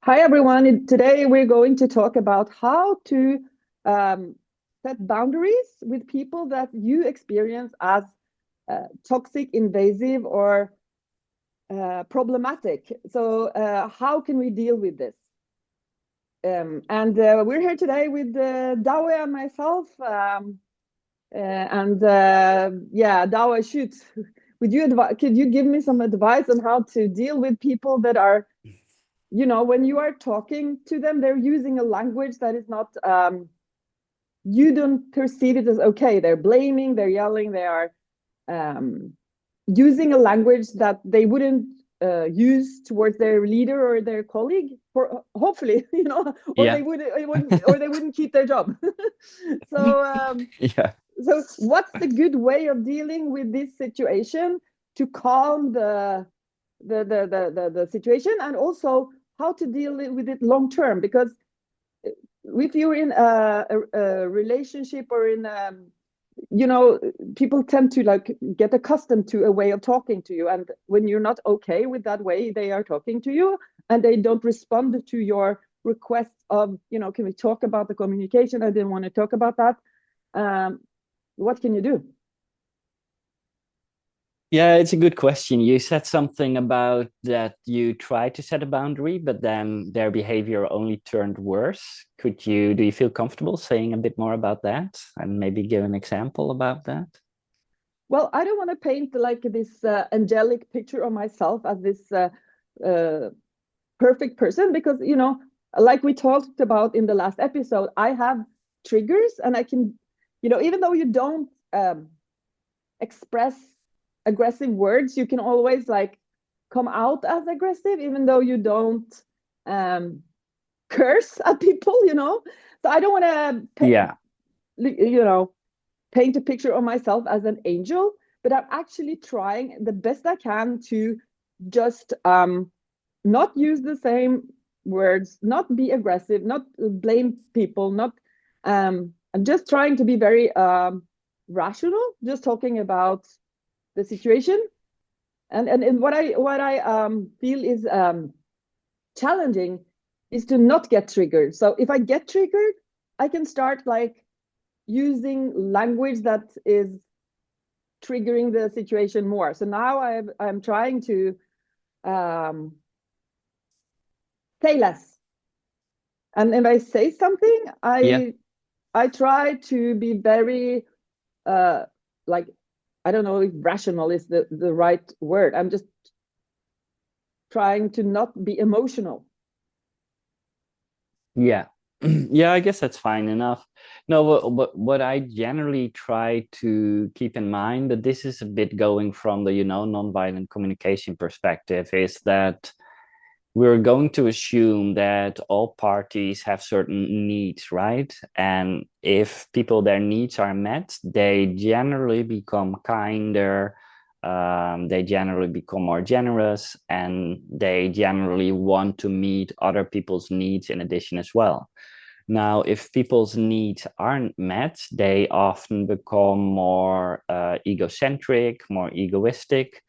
Hi, everyone. Today we're going to talk about how to set boundaries with people that you experience as toxic, invasive, or problematic. So, how can we deal with this? And we're here today with Dawe and myself. Yeah, Dawe, shoot. Could you give me some advice on how to deal with people that are, when you are talking to them, they're using a language that is not, you don't perceive it as okay. They're blaming, they're yelling, they are um, using a language that they wouldn't use towards their leader or their colleague, for hopefully, or Yeah. they wouldn't keep their job. so, Yeah. what's the good way of dealing with this situation to calm the situation, and also how to deal with it long term? Because if you're in a relationship or in you know people tend to like get accustomed to a way of talking to you, and when you're not okay with that way they are talking to you, and they don't respond to your requests of, can we talk about the communication? I didn't want to talk about that. What can you do? Yeah, it's a good question. You said something about that you tried to set a boundary, but then their behavior only turned worse. Do you feel comfortable saying a bit more about that and maybe give an example about that? Well, I don't want to paint like this angelic picture of myself as this uh, perfect person, because like we talked about in the last episode, I have triggers, and I can, even though you don't express aggressive words, you can always like come out as aggressive even though you don't um curse at people. So I don't want to Yeah. paint a picture of myself as an angel, but I'm actually trying the best I can to just not use the same words, not be aggressive, not blame people, not I'm just trying to be very rational, just talking about the situation. And what I feel is challenging is to not get triggered. So if I get triggered, I can start like using language that is triggering the situation more. So now I'm trying to um, say less. And if I say something, Yeah. I try to be very uh, like, I don't know if rational is the right word. I'm just trying to not be emotional. Yeah. Yeah, I guess that's fine enough. No, what I generally try to keep in mind, but this is a bit going from the, nonviolent communication perspective, is that we're going to assume that all parties have certain needs, right? And if their needs are met, they generally become kinder, they generally become more generous, and they generally want to meet other people's needs in addition as well. Now, if people's needs aren't met, they often become more egocentric, more egoistic,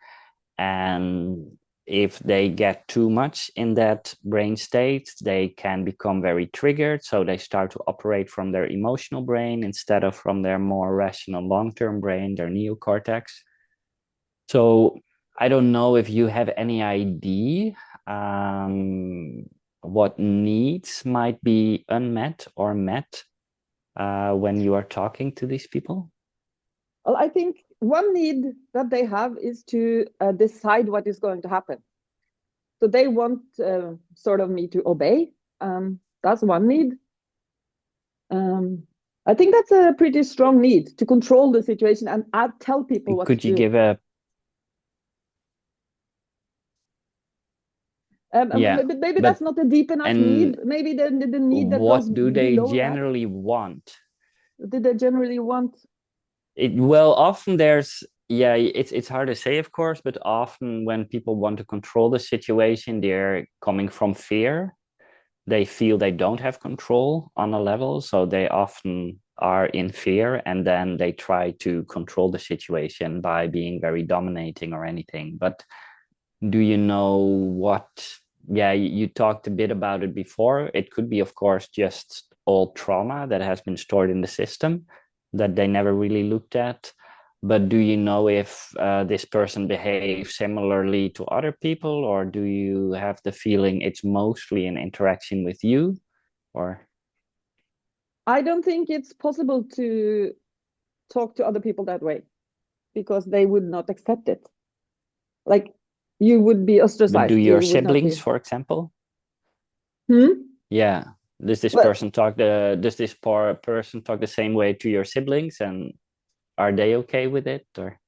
and if they get too much in that brain state, they can become very triggered. So they start to operate from their emotional brain instead of from their more rational long term brain, their neocortex. So I don't know if you have any idea um, what needs might be unmet or met when you are talking to these people. Well, I think one need that they have is to decide what is going to happen. So they want sort of me to obey. That's one need. Um, I think that's a pretty strong need to control the situation and tell people what to Could you do. give a, yeah, Maybe that's but not a deep enough need. and Maybe the need that goes what do they below that. generally want? Did they generally want? Well, often there's, yeah, it's hard to say, of course, but often when people want to control the situation, they're coming from fear. They feel they don't have control on a level, so they often are in fear, and then they try to control the situation by being very dominating or anything. But do you know what yeah, you talked a bit about it before. It could be, of course, just old trauma that has been stored in the system that they never really looked at. But do you know if this person behaves similarly to other people, or do you have the feeling it's mostly an interaction with you? Or I don't think it's possible to talk to other people that way because they would not accept it. Like you would be but do ostracized. your You would not siblings, be. for example? Hmm? Yeah. Well, Does this person talk the same way to your siblings, and are they okay with it? Or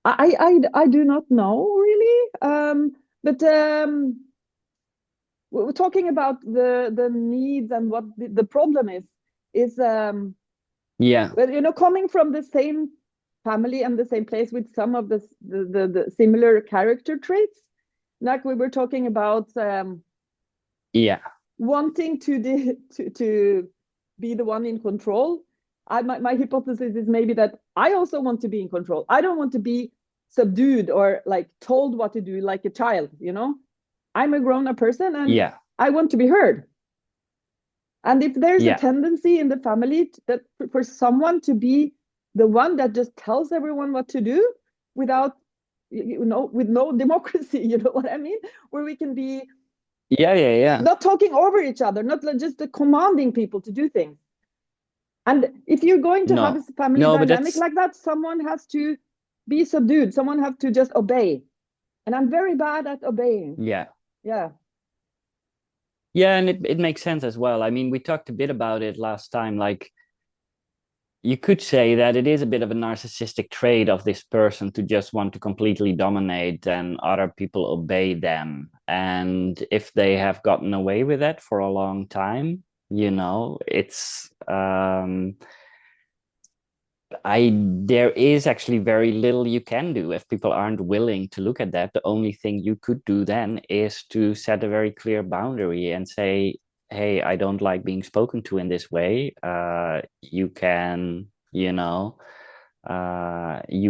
I do not know really. But we're talking about the needs and what the problem is yeah, well, coming from the same family and the same place with some of the similar character traits, like we were talking about yeah, wanting to be the one in control. My hypothesis is maybe that I also want to be in control. I don't want to be subdued or like told what to do like a child. I'm a grown-up person and yeah, I want to be heard. And if there's a yeah, tendency in the family that for someone to be the one that just tells everyone what to do without, with no democracy, you know what I mean? Where we can be yeah, yeah, yeah. not talking over each other, not just commanding people to do things. And if you're going to have a No, family no, but dynamic that's like that, someone has to be subdued. Someone has to just obey. And I'm very bad at obeying. yeah. Yeah. Yeah, and it makes sense as well. I mean, we talked a bit about it last time. Like, you could say that it is a bit of a narcissistic trait of this person to just want to completely dominate and other people obey them. And if they have gotten away with that for a long time, it's I there is actually very little you can do if people aren't willing to look at that. The only thing you could do then is to set a very clear boundary and say, "Hey, I don't like being spoken to in this way. You can, you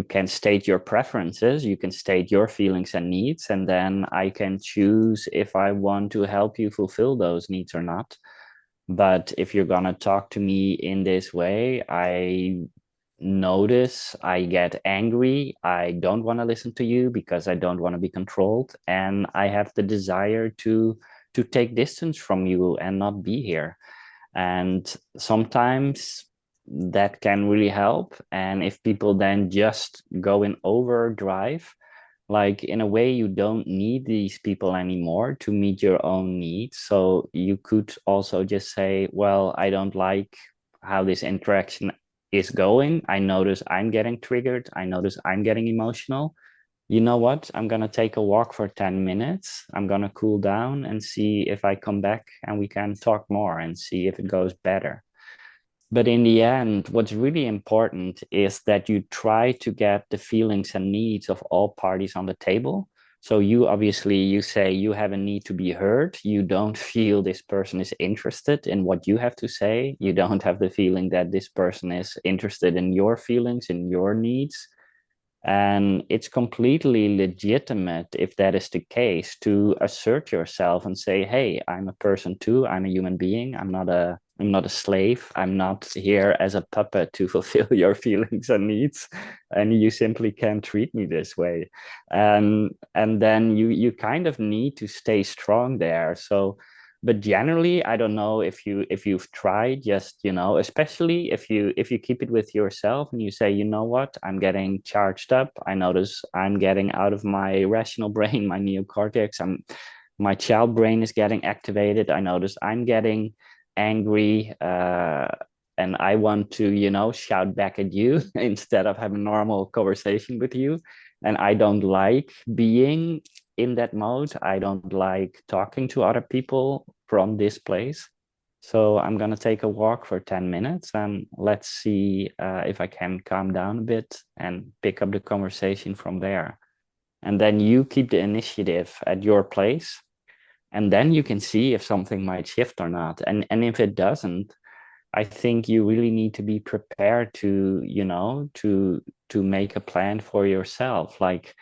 can state your preferences, you can state your feelings and needs, and then I can choose if I want to help you fulfill those needs or not. But if you're gonna talk to me in this way, I notice I get angry. I don't want to listen to you because I don't want to be controlled, and I have the desire to take distance from you and not be here. And sometimes that can really help. And if people then just go in overdrive, like in a way, you don't need these people anymore to meet your own needs. So you could also just say, well, I don't like how this interaction is going. I notice I'm getting triggered. I notice I'm getting emotional. You know what? I'm going to take a walk for 10 minutes. I'm going to cool down and see if I come back and we can talk more and see if it goes better. But in the end, what's really important is that you try to get the feelings and needs of all parties on the table. So you say you have a need to be heard. You don't feel this person is interested in what you have to say. You don't have the feeling that this person is interested in your feelings, in your needs. And it's completely legitimate, if that is the case, to assert yourself and say, hey, I'm a person too. I'm a human being. I'm not a slave. I'm not here as a puppet to fulfill your feelings and needs. And you simply can't treat me this way. And then you kind of need to stay strong there. So but generally, I don't know if you've tried, just especially if you keep it with yourself and you say, you know what, I'm getting charged up. I notice I'm getting out of my rational brain, my neocortex. My child brain is getting activated. I notice I'm getting angry, and I want to shout back at you instead of having a normal conversation with you. And I don't like being in that mode. I don't like talking to other people from this place. So I'm going to take a walk for 10 minutes and let's see if I can calm down a bit and pick up the conversation from there. And then you keep the initiative at your place. And then you can see if something might shift or not. And if it doesn't, I think you really need to be prepared to make a plan for yourself. Like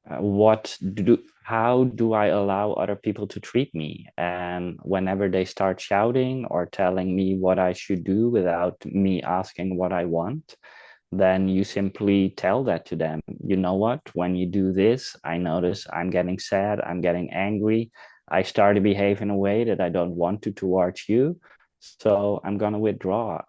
how do I allow other people to treat me? And whenever they start shouting or telling me what I should do without me asking what I want, then you simply tell that to them. You know what? When you do this, I notice I'm getting sad, I'm getting angry. I start to behave in a way that I don't want to towards you. So I'm gonna withdraw.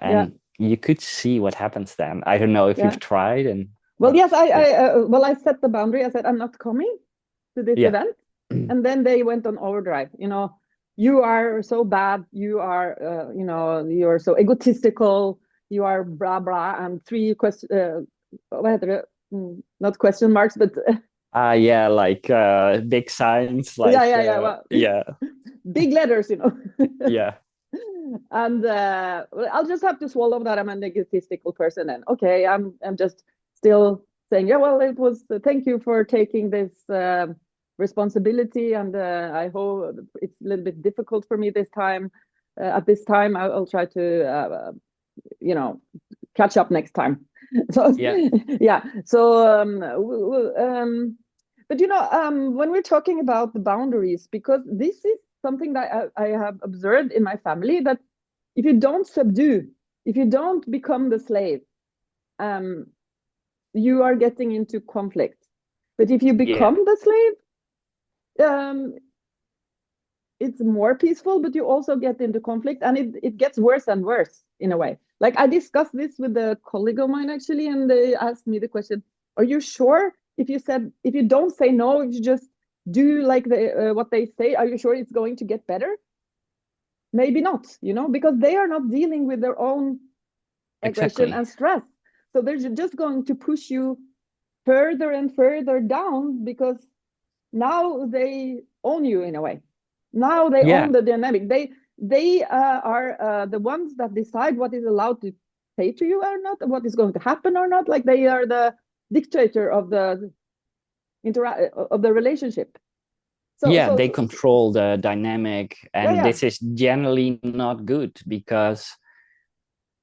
Yeah, And you could see what happens then. I don't know if yeah. you've tried and Well, what, yes, yeah. I set the boundary. I said I'm not coming to this Yeah. event, and then they went on overdrive. You are so bad. You're so egotistical. You are blah blah, and three question. What heter det? Not question marks, but Yeah, like big signs, yeah, like yeah, yeah. Well, yeah, big letters. yeah, And well, I'll just have to swallow that I'm an egotistical person. And okay, I'm just still saying, yeah, well, it was. Thank you for taking this responsibility, and I hope it's a little bit difficult for me this time. At this time, I'll try to, catch up next time. So yeah, yeah. So but when we're talking about the boundaries, because this is something that I have observed in my family, that if you don't subdue, if you don't become the slave, um, you are getting into conflict. But if you yeah, become the slave, it's more peaceful, but you also get into conflict, and it gets worse and worse in a way. Like I discussed this with a colleague of mine actually, and they asked me the question, are you sure if you don't say no, if you just do like what they say, are you sure it's going to get better? Maybe not, because they are not dealing with their own aggression exactly. and stress. So they're just going to push you further and further down, because now they own you in a way. Now they Yeah, own the dynamic. They are the ones that decide what is allowed to say to you or not, what is going to happen or not. Like they are the dictator of the relationship. So yeah, so, they so control the dynamic, yeah, and yeah, this is generally not good because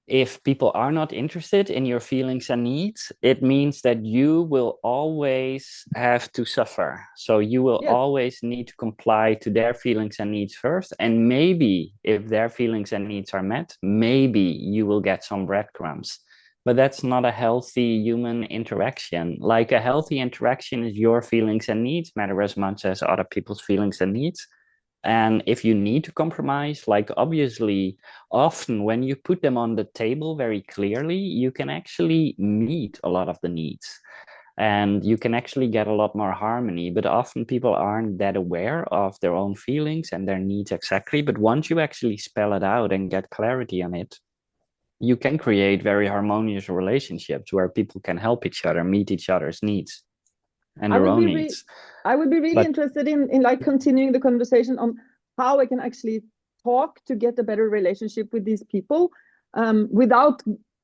if people are not interested in your feelings and needs, it means that you will always have to suffer. So you will yes. always need to comply to their feelings and needs first. And maybe if their feelings and needs are met, maybe you will get some breadcrumbs. But that's not a healthy human interaction. Like a healthy interaction is your feelings and needs matter as much as other people's feelings and needs. And if you need to compromise, like obviously, often when you put them on the table very clearly, you can actually meet a lot of the needs and you can actually get a lot more harmony. But often people aren't that aware of their own feelings and their needs exactly. But once you actually spell it out and get clarity on it, you can create very harmonious relationships where people can help each other, meet each other's needs and I their would own be re- needs. I would be really But interested in like continuing the conversation on how I can actually talk to get a better relationship with these people, without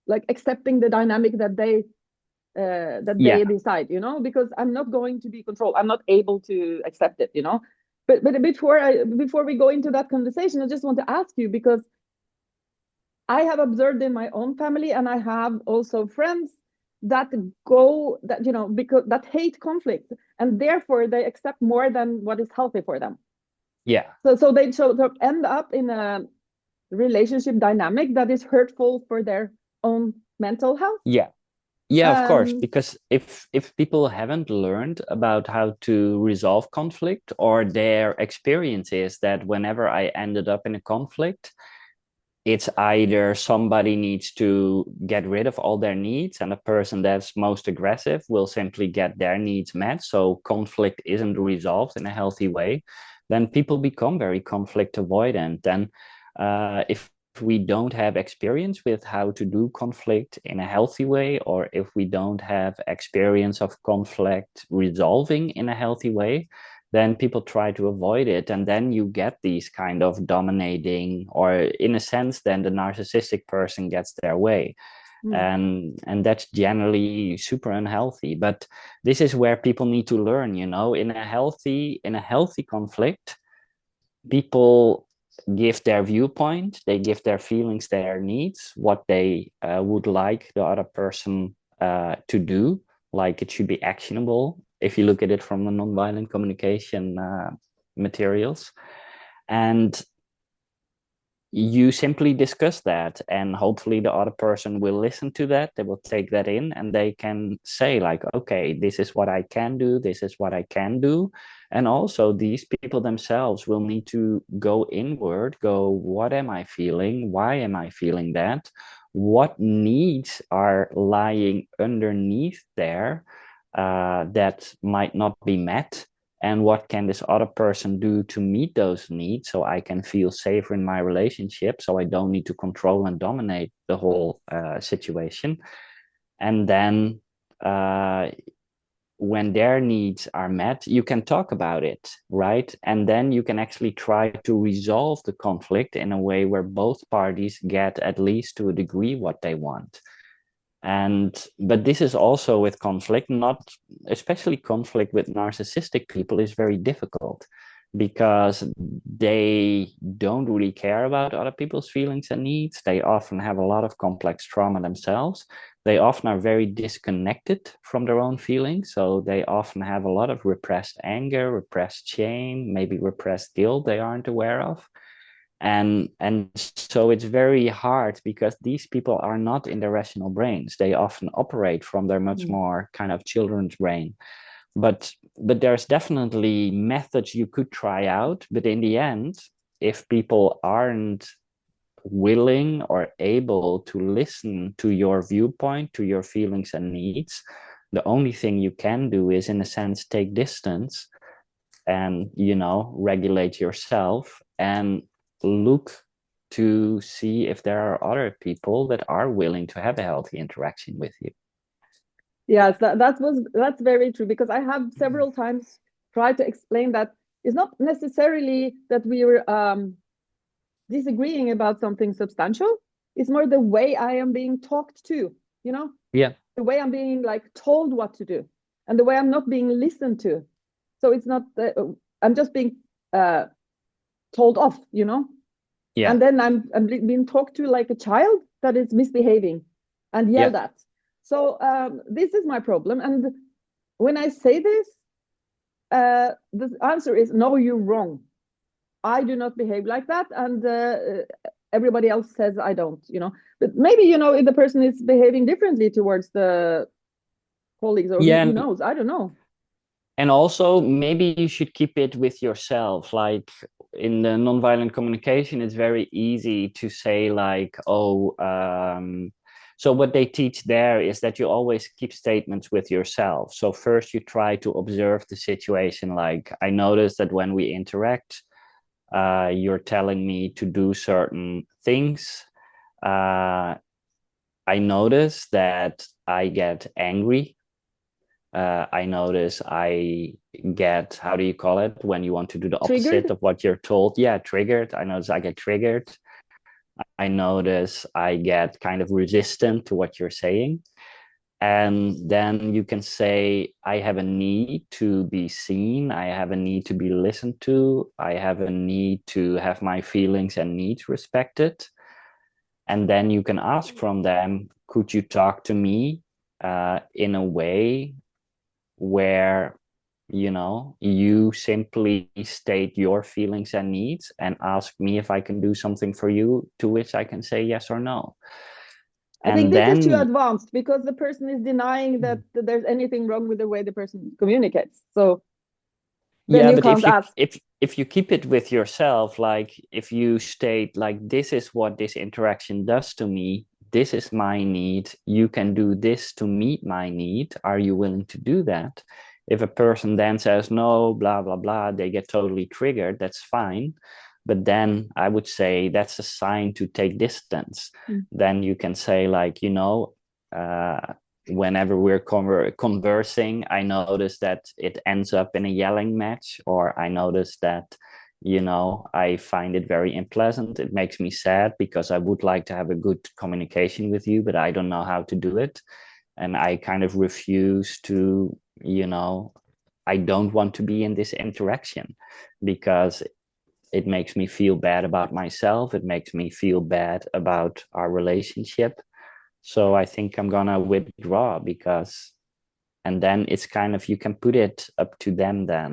like accepting the dynamic that they yeah, decide, because I'm not going to be controlled. I'm not able to accept it. But before we go into that conversation, I just want to ask you, because I have observed in my own family, and I have also friends that go that because that hate conflict, and therefore they accept more than what is healthy for them. yeah, So they end up in a relationship dynamic that is hurtful for their own mental health. yeah. Yeah, of course, Um, because if people haven't learned about how to resolve conflict, or their experience is that whenever I ended up in a conflict, it's either somebody needs to get rid of all their needs and the person that's most aggressive will simply get their needs met, so conflict isn't resolved in a healthy way, then people become very conflict avoidant. And if we don't have experience with how to do conflict in a healthy way, or if we don't have experience of conflict resolving in a healthy way, then people try to avoid it. And then you get these kind of dominating, or in a sense, then the narcissistic person gets their way. hmm. And that's generally super unhealthy. But this is where people need to learn, in a healthy conflict, people give their viewpoint, they give their feelings, their needs, what they would like the other person to do, like it should be actionable. if you look at it from the nonviolent communication materials. And you simply discuss that, and hopefully the other person will listen to that. They will take that in, and they can say like, okay, this is what I can do, this is what I can do. And also these people themselves will need to go inward, go, what am I feeling, why am I feeling that, what needs are lying underneath there that might not be met, and what can this other person do to meet those needs so I can feel safer in my relationship, so I don't need to control and dominate the whole situation. And then when their needs are met, you can talk about it, right? And then you can actually try to resolve the conflict in a way where both parties get, at least to a degree, what they want. And but this is also with conflict, not especially conflict with narcissistic people, is very difficult because they don't really care about other people's feelings and needs. They often have a lot of complex trauma themselves. They often are very disconnected from their own feelings, so they often have a lot of repressed anger, repressed shame, maybe repressed guilt they aren't aware of. And so it's very hard because these people are not in their rational brains. They often operate from their much Mm. more kind of children's brain. But there's definitely methods you could try out, but in the end, if people aren't willing or able to listen to your viewpoint, to your feelings and needs, the only thing you can do is, in a sense, take distance and, regulate yourself and look to see if there are other people that are willing to have a healthy interaction with you. Yes, that's very true, because I have several times tried to explain that it's not necessarily that we were disagreeing about something substantial. It's more the way I am being talked to, Yeah. the way I'm being like told what to do, and the way I'm not being listened to. So it's not I'm just being told off, Yeah. and then I'm being talked to like a child that is misbehaving and Yeah. yelled at. So this is my problem, and when I say this, the answer is no, you're wrong. I do not behave like that, and everybody else says I don't. But maybe if the person is behaving differently towards the colleagues, or who Yeah. knows? I don't know. And also, maybe you should keep it with yourself. Like in the nonviolent communication, it's very easy to say, like, oh, so what they teach there is that you always keep statements with yourself. So first you try to observe the situation. Like, I notice that when we interact, you're telling me to do certain things. Uh, I notice that I get angry. I notice I get, how do you call it, when you want to do the opposite Triggered. of what you're told? Yeah, triggered. I notice I get triggered. I notice I get kind of resistant to what you're saying. And then you can say, I have a need to be seen. I have a need to be listened to. I have a need to have my feelings and needs respected. And then you can ask from them, could you talk to me in a way where you simply state your feelings and needs and ask me if I can do something for you, to which I can say yes or no. I think And this is too then, advanced, because the person is denying that there's anything wrong with the way the person communicates. So then yeah, you but can't ask. if you keep it with yourself, like if you state like, this is what this interaction does to me, this is my need, you can do this to meet my need, are you willing to do that? If a person then says no, blah blah blah, they get totally triggered, that's fine. But then I would say that's a sign to take distance. Mm. Then you can say like, uh, whenever we're conversing, I notice that it ends up in a yelling match, or I notice that, I find it very unpleasant. It makes me sad because I would like to have a good communication with you, but I don't know how to do it. And I kind of refuse to, I don't want to be in this interaction because it makes me feel bad about myself. It makes me feel bad about our relationship. So I think I'm gonna withdraw because, and then it's kind of, you can put it up to them then.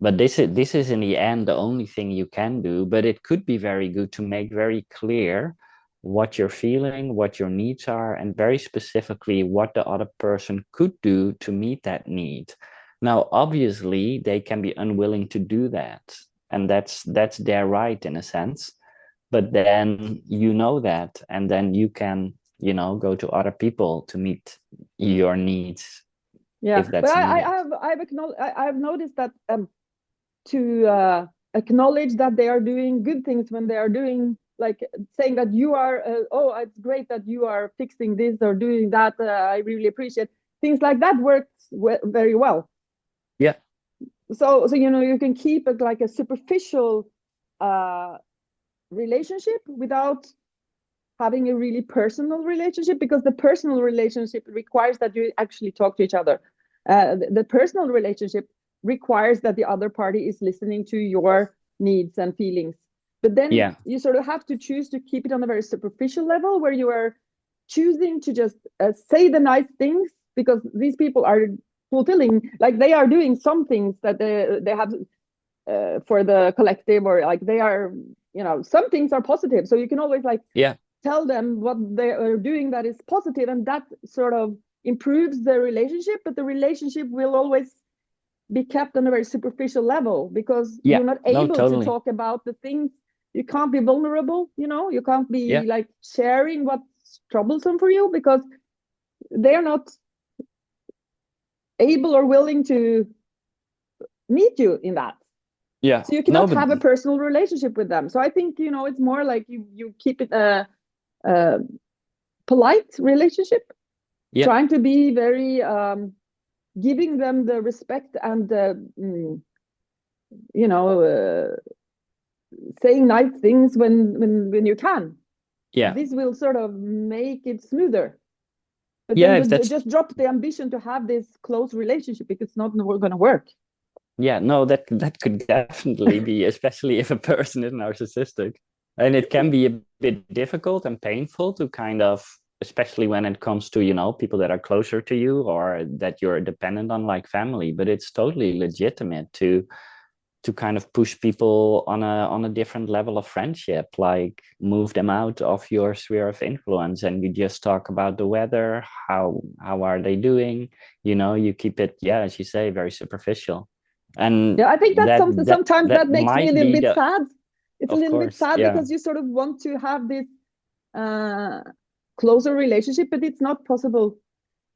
But this is in the end the only thing you can do. But it could be very good to make very clear what you're feeling, what your needs are, and very specifically what the other person could do to meet that need. Now, obviously, they can be unwilling to do that, and that's their right in a sense. But then you know that, and then you can, go to other people to meet your needs Yeah, if but that's needed. I've noticed that to acknowledge that they are doing good things when they are doing, like saying that you are oh, it's great that you are fixing this or doing that, I really appreciate things like that, works very well. Yeah. So you can keep it like a superficial uh relationship without having a really personal relationship, because the personal relationship requires that you actually talk to each other. The personal relationship requires that the other party is listening to your needs and feelings. But then Yeah. you sort of have to choose to keep it on a very superficial level, where you are choosing to just say the nice things because these people are fulfilling, like they are doing some things that they have for the collective, or like they are, some things are positive. So you can always like Yeah. tell them what they are doing that is positive, and that sort of improves the relationship. But the relationship will always be kept on a very superficial level, because Yeah. you're not No, able to totally. talk about the things. You can't be vulnerable, you can't Yeah. be like sharing what's troublesome for you, because they're not able or willing to meet you in that. Yeah. So you No, cannot but have a personal relationship with them. So I think, it's more like you keep it a polite relationship, yeah. trying to be very giving them the respect and you know uh, saying nice things when you can. Yeah. This will sort of make it smoother. But Yeah, then if that's just drop the ambition to have this close relationship, because it's not going to work. yeah, no, that could definitely be, especially if a person is narcissistic. And it can be a bit difficult and painful to kind of, especially when it comes to, people that are closer to you or that you're dependent on, like family. But it's totally legitimate to kind of push people on a different level of friendship, like move them out of your sphere of influence, and you just talk about the weather, how are they doing, you keep it, yeah, as you say, very superficial. And Yeah, I think that's that something that sometimes that that makes me a might little be bit the, sad. It's a of little bit course, sad yeah. because you sort of want to have this uh closer relationship, but it's not possible,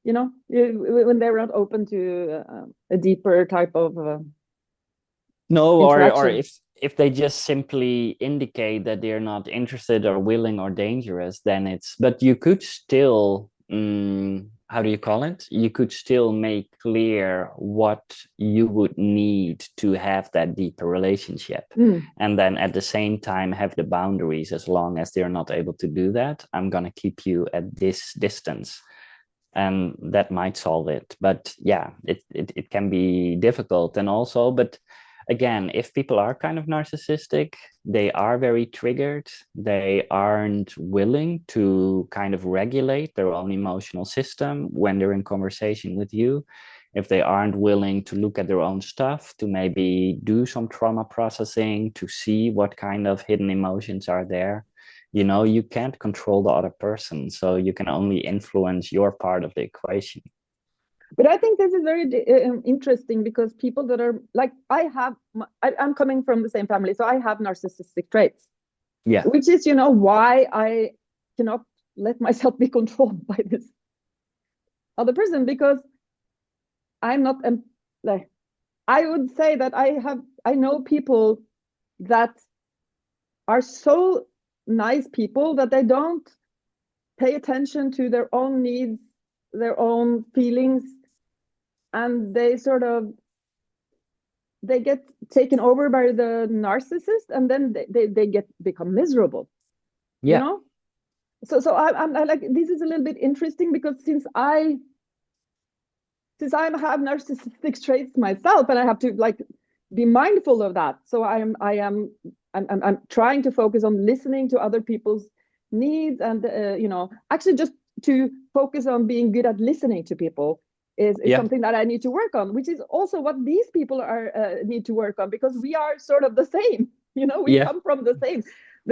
when they're not open to a deeper type of No, or interaction. if they just simply indicate that they're not interested or willing or dangerous, then it's, but you could still, how do you call it? You could still make clear what you would need to have that deeper relationship. Mm. And then at the same time have the boundaries. As long as they're not able to do that, I'm gonna keep you at this distance. And that might solve it. But yeah, it can be difficult. And also, but again, if people are kind of narcissistic, they are very triggered, they aren't willing to kind of regulate their own emotional system when they're in conversation with you, if they aren't willing to look at their own stuff, to maybe do some trauma processing, to see what kind of hidden emotions are there, you can't control the other person, so you can only influence your part of the equation. But I think this is very interesting, because people that are like, I'm coming from the same family, so I have narcissistic traits, Yeah. which is, why I cannot let myself be controlled by this other person, because I'm not like, I would say that I know people that are so nice people that they don't pay attention to their own needs, their own feelings, and they get taken over by the narcissist, and then they become miserable, you Yeah. know I like, this is a little bit interesting, because since I have narcissistic traits myself, and I have to like be mindful of that. So I'm trying to focus on listening to other people's needs, and actually just to focus on being good at listening to people, is Yeah. something that I need to work on, which is also what these people are need to work on, because we are sort of the same. We Yeah. come from the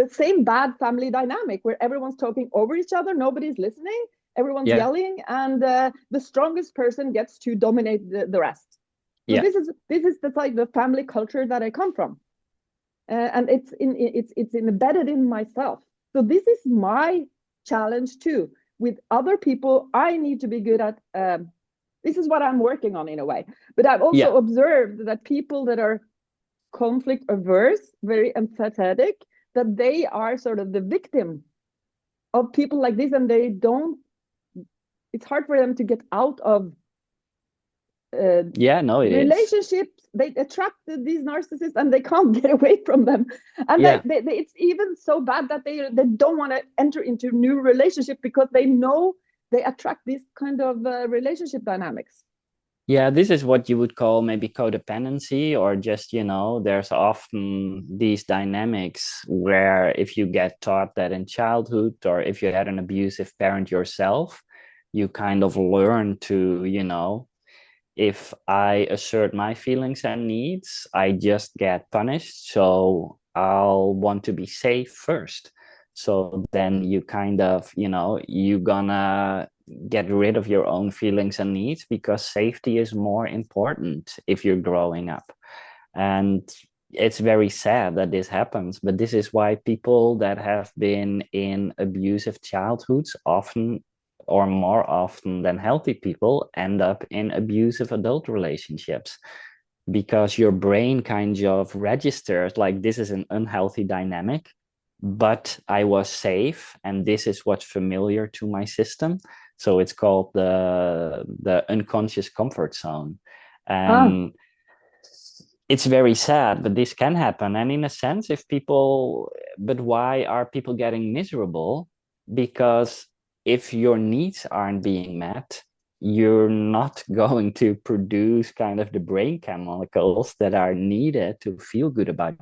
same bad family dynamic where everyone's talking over each other, nobody's listening, everyone's Yeah. yelling, and the strongest person gets to dominate the rest. So Yeah. this is the like the family culture that I come from, and it's embedded in myself. So this is my challenge too. With other people, I need to be good at. This is what I'm working on in a way. But I've Yeah. also observed that people that are conflict averse, very empathetic, that they are sort of the victim of people like this, and they don't. It's hard for them to get out of uh, Yeah, no, it is. relationships. They attract these narcissists and they can't get away from them, and Yeah. it's even so bad that they don't want to enter into new relationship because they know they attract these kind of relationship dynamics. Yeah, this is what you would call maybe codependency, or just, there's often these dynamics where if you get taught that in childhood, or if you had an abusive parent yourself, you kind of learn to, if I assert my feelings and needs, I just get punished. So I'll want to be safe first. So then you kind of, you're gonna get rid of your own feelings and needs because safety is more important if you're growing up. And it's very sad that this happens, but this is why people that have been in abusive childhoods often, or more often than healthy people, end up in abusive adult relationships, because your brain kind of registers like this is an unhealthy dynamic, but I was safe and this is what's familiar to my system. So it's called the unconscious comfort zone. Ah, And it's very sad, but this can happen. And in a sense, but why are people getting miserable? Because if your needs aren't being met, you're not going to produce kind of the brain chemicals that are needed to feel good about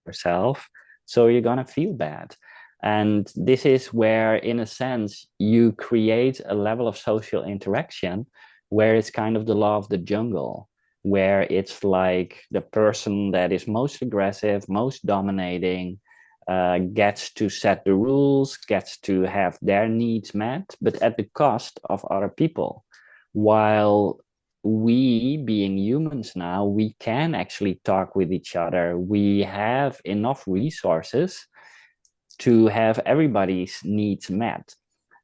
yourself. So you're going to feel bad. And this is where, in a sense, you create a level of social interaction where it's kind of the law of the jungle, where it's like the person that is most aggressive, most dominating, gets to set the rules, gets to have their needs met, but at the cost of other people. While we, being humans now, we can actually talk with each other. We have enough resources to have everybody's needs met.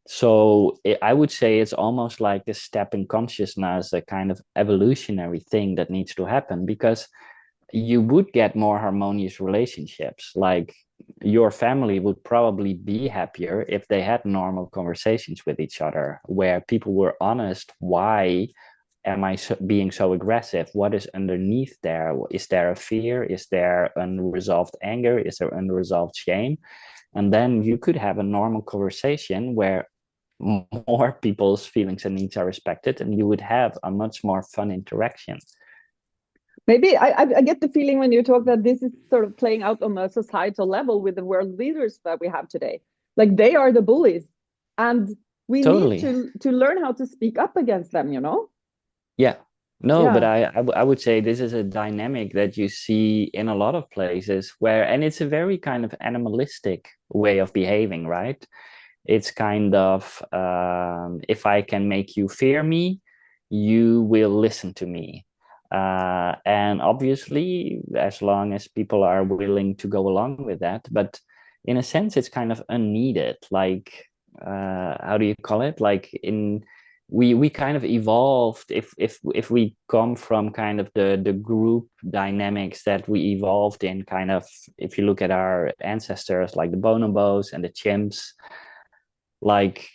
So I would say it's almost like a step in consciousness, a kind of evolutionary thing that needs to happen, because you would get more harmonious relationships. Like your family would probably be happier if they had normal conversations with each other, where people were honest. Why am I being so aggressive? What is underneath there? Is there a fear? Is there unresolved anger? Is there unresolved shame? And then you could have a normal conversation where more people's feelings and needs are respected, and you would have a much more fun interaction. maybe I get the feeling when you talk that this is sort of playing out on a societal level with the world leaders that we have today. Like they are the bullies, and we need Totally. to learn how to speak up against them. Yeah. No, but Yeah. I would say this is a dynamic that you see in a lot of places where, and it's a very kind of animalistic way of behaving, right? It's kind of, if I can make you fear me, you will listen to me. And obviously, as long as people are willing to go along with that, but in a sense, it's kind of unneeded. Like, how do you call it? Like in we kind of evolved, if we come from kind of the group dynamics that we evolved in, kind of, if you look at our ancestors like the bonobos and the chimps, like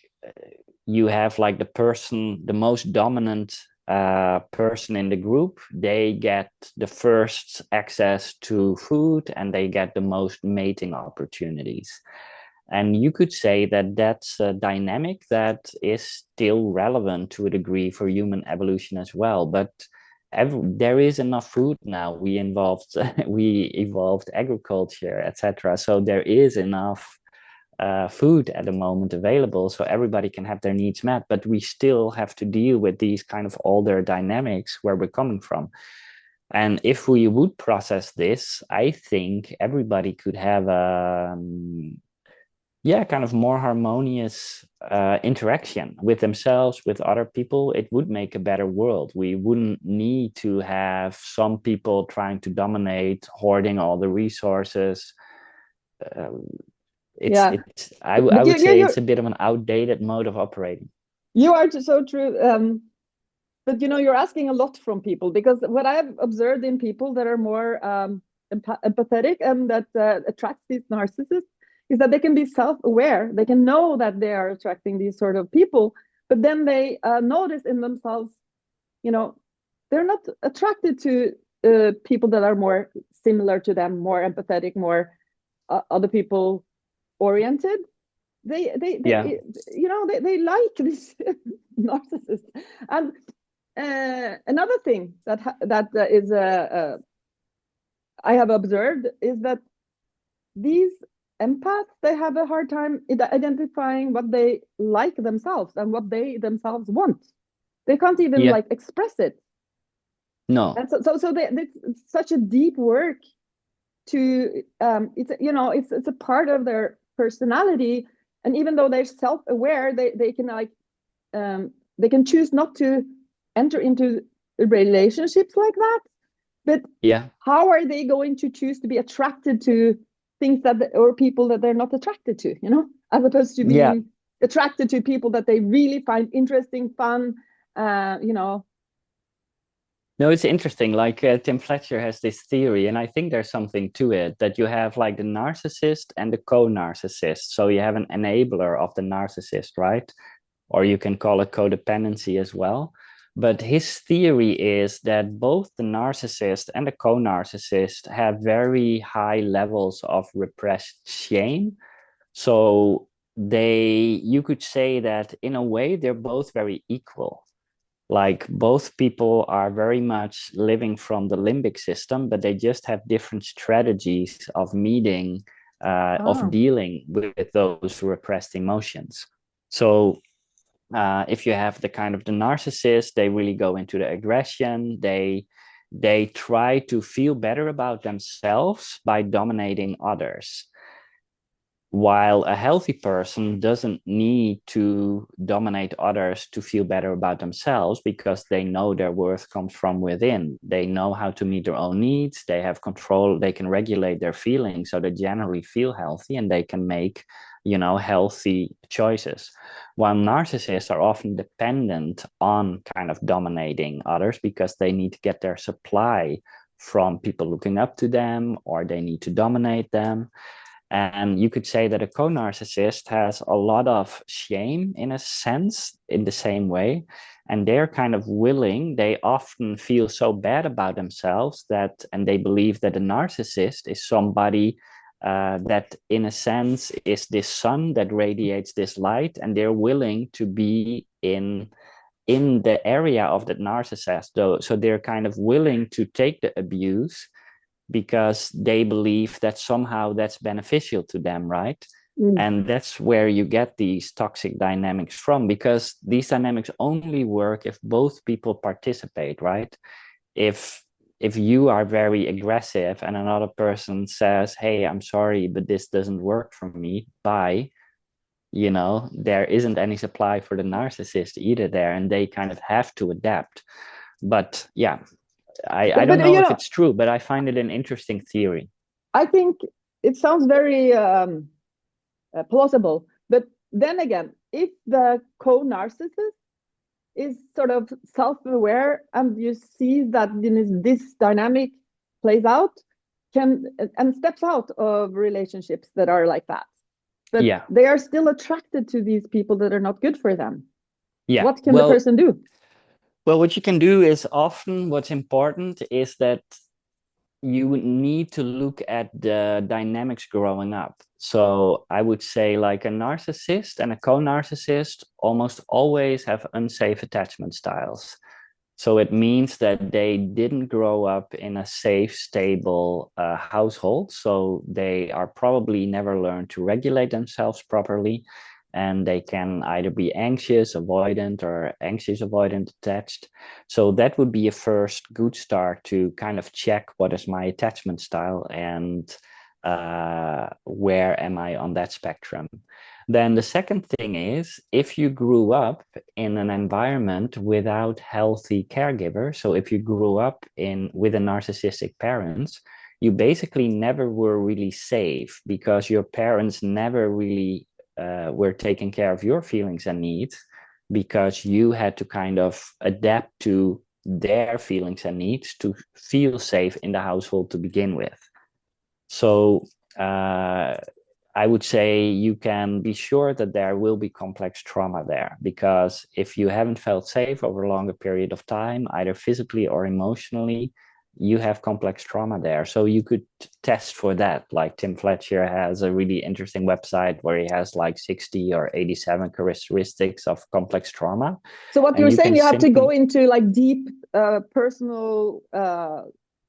you have like the most dominant person in the group, they get the first access to food and they get the most mating opportunities. And you could say that that's a dynamic that is still relevant to a degree for human evolution as well. But there is enough food now. We evolved agriculture, etc. So there is enough food at the moment available, so everybody can have their needs met. But we still have to deal with these kind of older dynamics where we're coming from. And if we would process this, I think everybody could have a yeah, kind of more harmonious interaction with themselves, with other people. It would make a better world. We wouldn't need to have some people trying to dominate, hoarding all the resources. Um, Yeah, I but would say it's a bit of an outdated mode of operating. you are so true. But you're asking a lot from people, because what I've observed in people that are more empathetic and that attracts these narcissists is that they can be self-aware. They can know that they are attracting these sort of people, but then they notice in themselves, you know, they're not attracted to people that are more similar to them, more empathetic, more other people oriented. Yeah, They like this narcissist. And another thing that is I have observed is that these empaths, they have a hard time identifying what they like themselves and what they themselves want. They can't even yeah, like express it. no, And it's such a deep work to it's a part of their personality. And even though they're self-aware, they can like they can choose not to enter into relationships like that. But yeah, how are they going to choose to be attracted to things or people that they're not attracted to, as opposed to yeah. being attracted to people that they really find interesting, fun, you know. No, it's interesting. Like Tim Fletcher has this theory, and I think there's something to it that you have like the narcissist and the co-narcissist. So you have an enabler of the narcissist, right? Or you can call it codependency as well. But his theory is that both the narcissist and the co-narcissist have very high levels of repressed shame. So you could say that in a way, they're both very equal. Like both people are very much living from the limbic system, but they just have different strategies of meeting, of Oh. dealing with those repressed emotions. So if you have the kind of the narcissist, they really go into the aggression. They try to feel better about themselves by dominating others, while a healthy person doesn't need to dominate others to feel better about themselves, because they know their worth comes from within. They know how to meet their own needs. They have control. They can regulate their feelings, so they generally feel healthy and they can make, healthy choices. While narcissists are often dependent on kind of dominating others because they need to get their supply from people looking up to them, or they need to dominate them. And you could say that a co-narcissist has a lot of shame in a sense, in the same way. And they're kind of willing, they often feel so bad about themselves and they believe that a narcissist is somebody that, in a sense, is this sun that radiates this light, and they're willing to be in the area of that narcissist, though. So they're kind of willing to take the abuse because they believe that somehow that's beneficial to them, right? Mm. And that's where you get these toxic dynamics from, because these dynamics only work if both people participate, right? If if you are very aggressive and another person says, "Hey, I'm sorry, but this doesn't work for me," bye, there isn't any supply for the narcissist either there, and they kind of have to adapt. But yeah, I don't But know if it's true, but I find it an interesting theory. I think it sounds very plausible. But then again, if the co-narcissist is sort of self-aware and you see that this dynamic plays out, can and steps out of relationships that are like that, but Yeah, they are still attracted to these people that are not good for them, yeah. what can the person do? Well, what you can do is, often what's important is that you need to look at the dynamics growing up. So I would say like a narcissist and a co-narcissist almost always have unsafe attachment styles. So it means that they didn't grow up in a safe, stable household. So they are probably never learned to regulate themselves properly. And they can either be anxious, avoidant, or anxious, avoidant, attached. So that would be a first good start to kind of check what is my attachment style and where am I on that spectrum. Then the second thing is if you grew up in an environment without healthy caregivers, so if you grew up in with a narcissistic parents, you basically never were really safe because your parents never really were taking care of your feelings and needs because you had to kind of adapt to their feelings and needs to feel safe in the household to begin with. So uh, I would say you can be sure that there will be complex trauma there because if you haven't felt safe over a longer period of time, either physically or emotionally, you have complex trauma there. So you could test for that. Like Tim Fletcher has a really interesting website where he has like 60 or 87 characteristics of complex trauma. So what And you're you saying, can you have to go simply, into like deep personal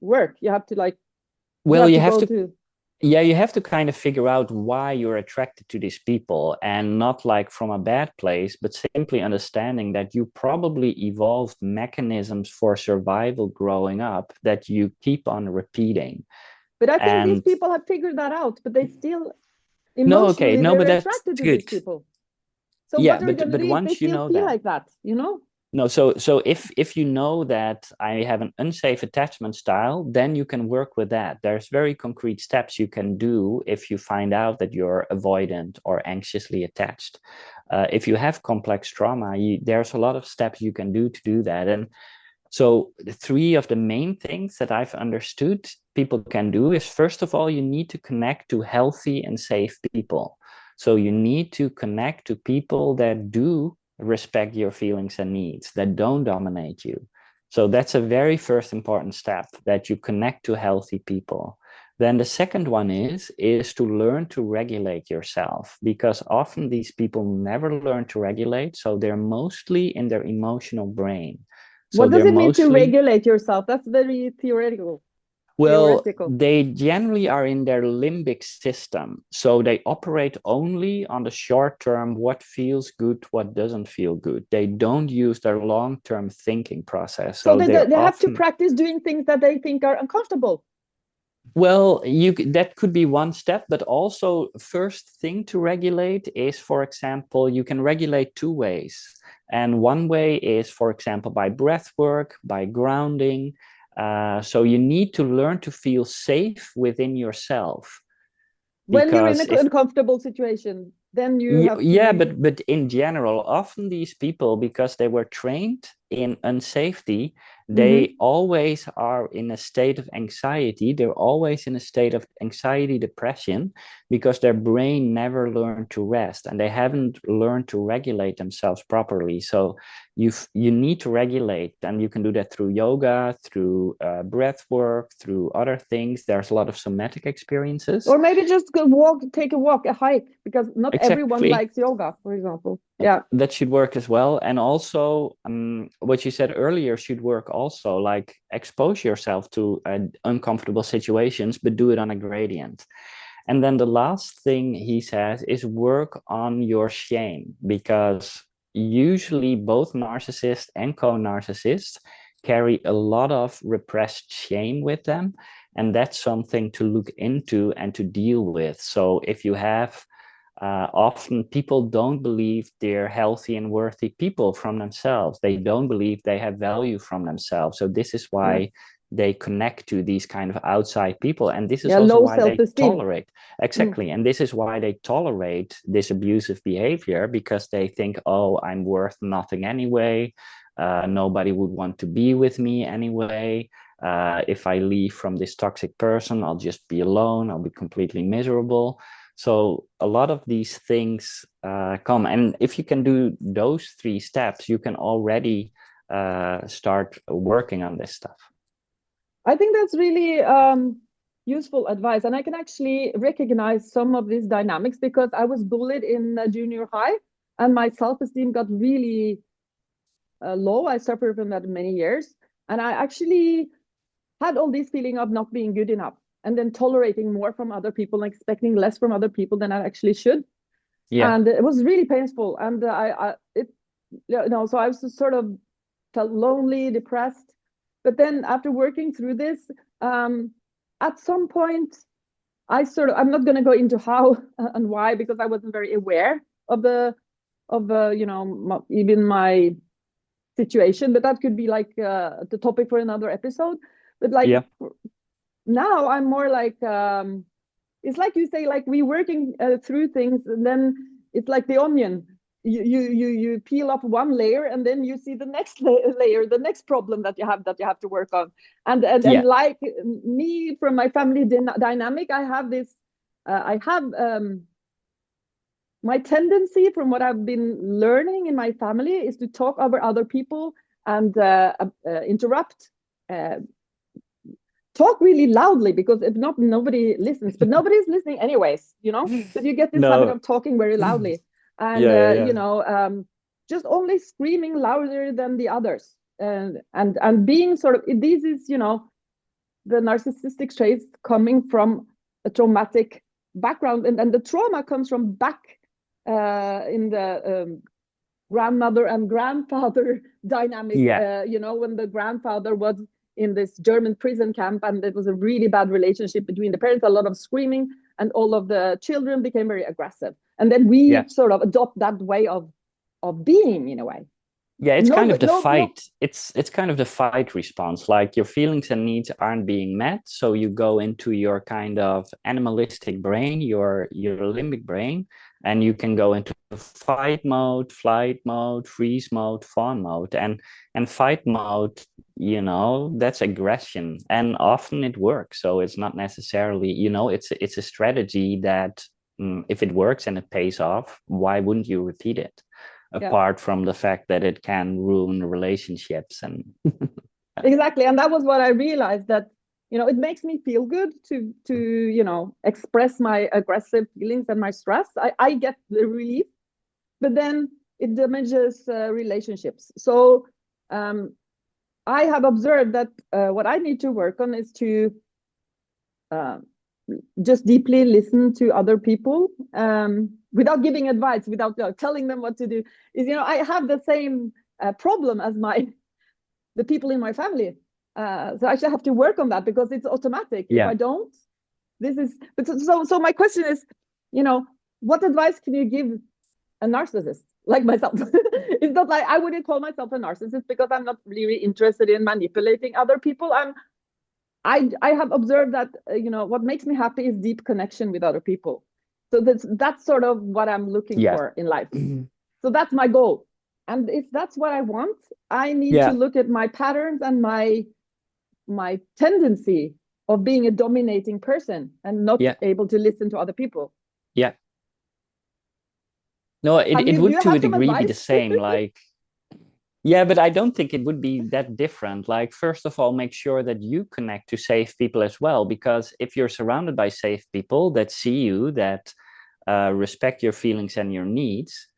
work. You well, have you to have go to to. yeah, you have to kind of figure out why you're attracted to these people and not like from a bad place, but simply understanding that you probably evolved mechanisms for survival growing up that you keep on repeating. But I think these And people have figured that out, but they still no, okay, emotionally no, but they're that's attracted to these good. people. So Yeah, what are we going to but do if they once you still know feel that, like that? You know? no, so if you know that I have an unsafe attachment style, then you can work with that. There's very concrete steps you can do if you find out that you're avoidant or anxiously attached. If you have complex trauma, there's a lot of steps you can do to do that. And so the three of the main things that I've understood people can do is first of all, you need to connect to healthy and safe people. So you need to connect to people that do respect your feelings and needs, that don't dominate you. So that's a very first important step that you connect to healthy people. Then the second one is to learn to regulate yourself because often these people never learn to regulate. So they're mostly in their emotional brain. So What does they're it mean to mostly, regulate yourself? That's very theoretical. well, Theoretical. they generally are in their limbic system. So they operate only on the short term, what feels good, what doesn't feel good. They don't use their long-term thinking process. So So they're they have to often, practice doing things that they think are uncomfortable. well, that could be one step, but also first thing to regulate is, for example, you can regulate two ways. And one way is, for example, by breath work, by grounding. So you need to learn to feel safe within yourself When you're in because an if uncomfortable situation, then you have Yeah, to. but in general, often these people, because they were trained in unsafety, Mhm. they always are in a state of anxiety. They're always in a state of anxiety, depression, because their brain never learned to rest and they haven't learned to regulate themselves properly. So you need to regulate, and you can do that through yoga, through breath work, through other things. There's a lot of somatic experiences. Or maybe just go walk, take a walk, a hike, because not everyone Exactly. likes yoga, for example. Yeah. That should work as well. And also, what you said earlier should work also, like expose yourself to uncomfortable situations, but do it on a gradient. And then the last thing he says is work on your shame, because usually both narcissists and co-narcissists carry a lot of repressed shame with them. And that's something to look into and to deal with. So if you have often people don't believe they're healthy and worthy people from themselves. They don't believe they have value from themselves. So this is Yeah. why they connect to these kind of outside people. And this is Yeah. also Low why they self-esteem. tolerate. Mm. Exactly. And this is why they tolerate this abusive behavior because they think, oh, I'm worth nothing anyway. Nobody would want to be with me anyway. If I leave from this toxic person, I'll just be alone. I'll be completely miserable. So a lot of these things come, and if you can do those three steps, you can already start working on this stuff. I think that's really useful advice. And I can actually recognize some of these dynamics because I was bullied in junior high and my self-esteem got really low. I suffered from that many years, and I actually had all this feeling of not being good enough, and then tolerating more from other people and expecting less from other people than I actually should. Yeah. And it was really painful. And so I was just sort of felt lonely, depressed. But then after working through this, at some point, I'm not going to go into how and why, because I wasn't very aware of even my situation, but that could be like the topic for another episode. But like Yeah. now I'm more like, it's like you say, like we working through things, and then it's like the onion. You peel off one layer, and then you see the next layer, the next problem that you have to work on. And Yeah. like me, from my family dynamic, I have this. I have my tendency, from what I've been learning in my family, is to talk over other people and interrupt. Talk really loudly, because if not, nobody listens. But nobody's listening anyways, But you get this habit No. of talking very loudly, and Yeah, yeah. just only screaming louder than the others, and being sort of, this is the narcissistic traits coming from a traumatic background, and the trauma comes from back in the grandmother and grandfather dynamic. Yeah. When the grandfather was in this German prison camp, and it was a really bad relationship between the parents, a lot of screaming, and all of the children became very aggressive. And then Yeah. we sort of adopt that way of being, in a way. Yeah, it's No, kind of but the no. fight. It's kind of the fight response. Like your feelings and needs aren't being met, so you go into your kind of animalistic brain, your limbic brain, and you can go into fight mode, flight mode, freeze mode, fawn mode, and fight mode. That's aggression, and often it works. So it's not necessarily, it's a strategy that if it works and it pays off, why wouldn't you repeat it? Yeah, Apart from the fact that it can ruin relationships and exactly. And that was what I realized, that it makes me feel good to express my aggressive feelings and my stress. I get the relief, but then it damages relationships. So I have observed that what I need to work on is to uh, just deeply listen to other people, without giving advice, without telling them what to do. Is I have the same problem as the people in my family. So I actually have to work on that, because it's automatic. If yeah. I don't, this is. But so my question is, what advice can you give a narcissist like myself? It's not like I wouldn't call myself a narcissist, because I'm not really interested in manipulating other people. I have observed that what makes me happy is deep connection with other people. So that's sort of what I'm looking Yeah. for in life. So that's my goal. And if that's what I want, I need to Yeah. look at my patterns and my tendency of being a dominating person and not Yeah. able to listen to other people. Yeah. No, it Do would you to a have some degree be the advice? same. Like, yeah, but I don't think it would be that different. Like, first of all, make sure that you connect to safe people as well, because if you're surrounded by safe people that see you, that respect your feelings and your needs,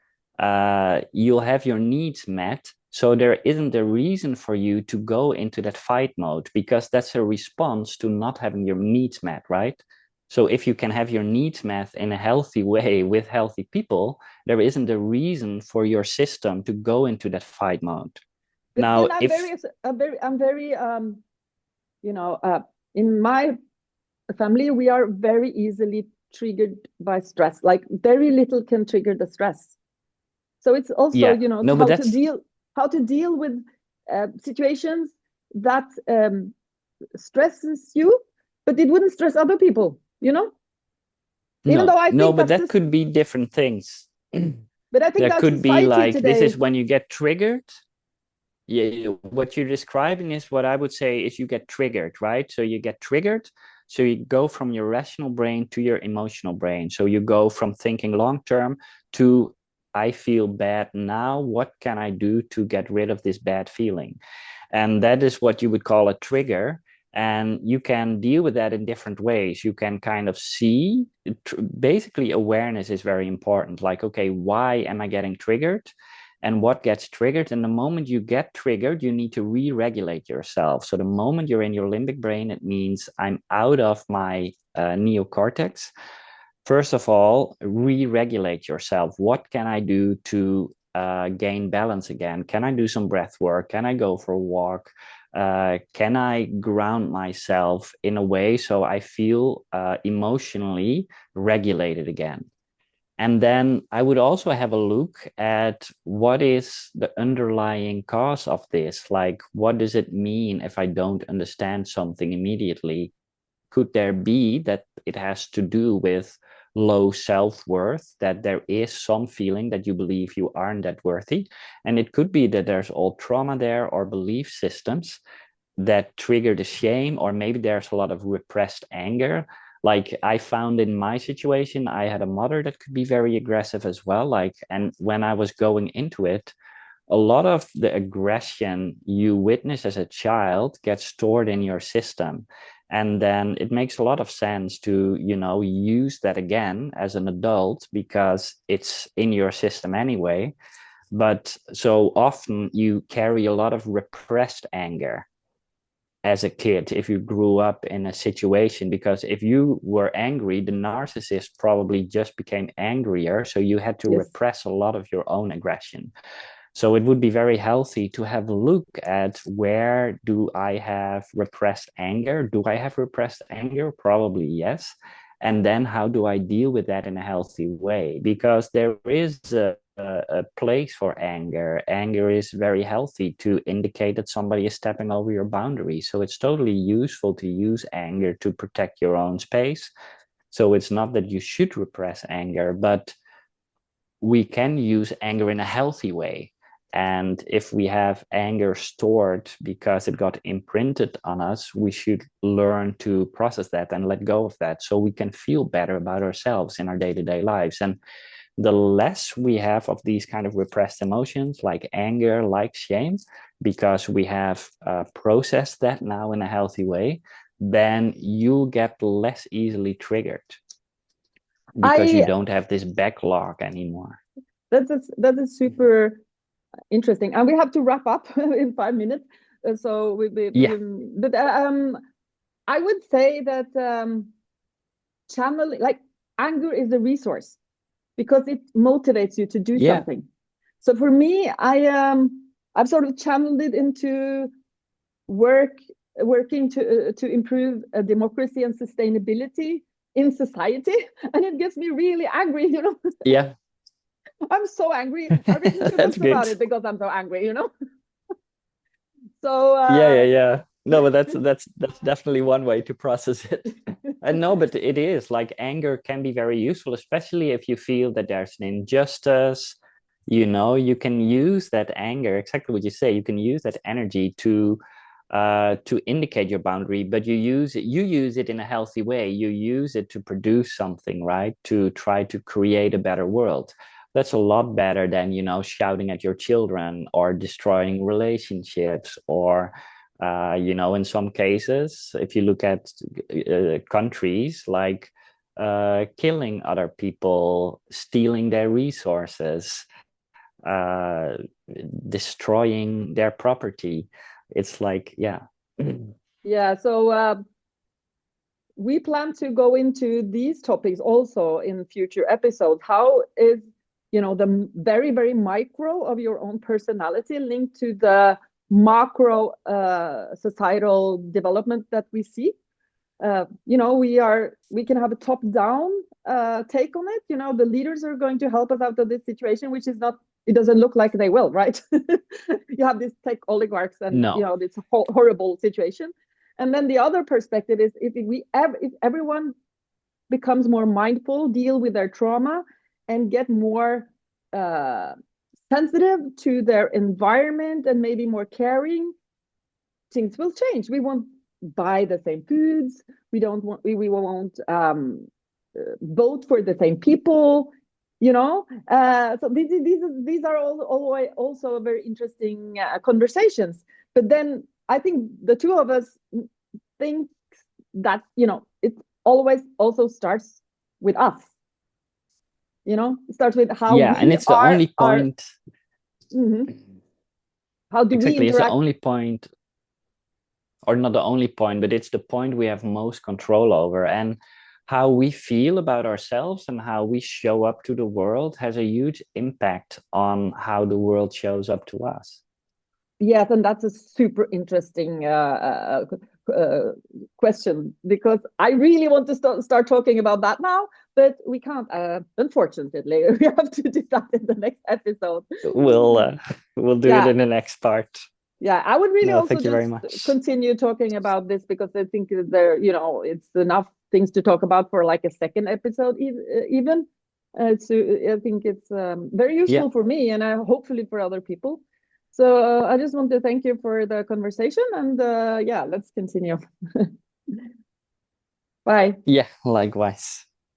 you'll have your needs met. So there isn't a reason for you to go into that fight mode, because that's a response to not having your needs met, right? So if you can have your needs met in a healthy way with healthy people, there isn't a reason for your system to go into that fight mode. But then Now, if I'm very you know uh, in my family, we are very easily triggered by stress. Like very little can trigger the stress. So it's also, yeah, no, but that's how to deal with situations that stresses you, but it wouldn't stress other people. Even though no, I no, think but that's that this, could be different things. but I think There that could be society like, this today. is when you get triggered. Yeah, what you're describing is what I would say is you get triggered, right? So you get triggered. So you go from your rational brain to your emotional brain. So you go from thinking long term to, I feel bad now. What can I do to get rid of this bad feeling? And that is what you would call a trigger. And you can deal with that in different ways. You can kind of see, basically, awareness is very important. Like, okay, why am I getting triggered? and what gets triggered. And the moment you get triggered, you need to re-regulate yourself. So the moment you're in your limbic brain, it means I'm out of my neocortex. First of all, re-regulate yourself. What can I do to gain balance again? Can I do some breath work? Can I go for a walk? Can I ground myself in a way so I feel emotionally regulated again? And then I would also have a look at what is the underlying cause of this? Like, what does it mean if I don't understand something immediately? Could there be that it has to do with low self-worth, that there is some feeling that you believe you aren't that worthy? And it could be that there's all trauma there or belief systems that trigger the shame, or maybe there's a lot of repressed anger. Like I found in my situation, I had a mother that could be very aggressive as well. Like, and when I was going into it, a lot of the aggression you witness as a child gets stored in your system. And then it makes a lot of sense to, use that again as an adult because it's in your system anyway. But so often you carry a lot of repressed anger as a kid if you grew up in a situation, because if you were angry, the narcissist probably just became angrier, so you had to Yes. repress a lot of your own aggression. So it would be very healthy to have a look at, where do I have repressed anger? Do I have repressed anger? Probably yes. And then how do I deal with that in a healthy way? Because there is a place for anger. Anger is very healthy to indicate that somebody is stepping over your boundaries. So it's totally useful to use anger to protect your own space. So it's not that you should repress anger, but we can use anger in a healthy way. And if we have anger stored because it got imprinted on us, we should learn to process that and let go of that so we can feel better about ourselves in our day-to-day lives. And the less we have of these kind of repressed emotions like anger, like shame, because we have processed that now in a healthy way, then you'll get less easily triggered because you I don't have this backlog anymore. that is super interesting, and we have to wrap up in 5 minutes. So Yeah, but I would say that channeling, like, anger is a resource because it motivates you to do yeah, something. So for me, I've sort of channeled it into working to improve democracy and sustainability in society, and it gets me really angry. yeah. I'm so angry. I've written two That's books good. about it because I'm so angry. So Yeah, yeah, yeah. No, but that's definitely one way to process it. And no, but it is like anger can be very useful, especially if you feel that there's an injustice. You can use that anger, exactly what you say. You can use that energy to indicate your boundary, but you use it in a healthy way. You use it to produce something, right? To try to create a better world. That's a lot better than, shouting at your children or destroying relationships or in some cases, if you look at countries like killing other people, stealing their resources, uh, destroying their property. It's like, yeah. yeah, so we plan to go into these topics also in future episodes. How is, the very, very micro of your own personality linked to the macro societal development that we see? We can have a top down take on it. The leaders are going to help us out of this situation, which is not, it doesn't look like they will, right? You have these tech oligarchs and No. this horrible situation. And then the other perspective is, if everyone becomes more mindful, deal with their trauma, and get more uh, sensitive to their environment and maybe more caring, things will change. We won't buy the same foods. We won't vote for the same people. So these are all also very interesting conversations. But then I think the two of us think that it always also starts with us. It starts with how Yeah, and we it's the only are. point. Mhm. How do we Exactly. It's the interact? only point, or not the only point, but it's the point we have most control over. And how we feel about ourselves and how we show up to the world has a huge impact on how the world shows up to us. Yes, and that's a super interesting question, because I really want to start talking about that now, but we can't. Unfortunately, we have to do that in the next episode. We'll uh, we'll do it Yeah, in the next part. yeah. I would really No, also thank you very just much. continue talking about this, because I think there, it's enough things to talk about for like a second episode, even. So I think it's very Yeah. useful for me, and hopefully for other people. So I just want to thank you for the conversation, and yeah, let's continue. Bye. Yeah, likewise.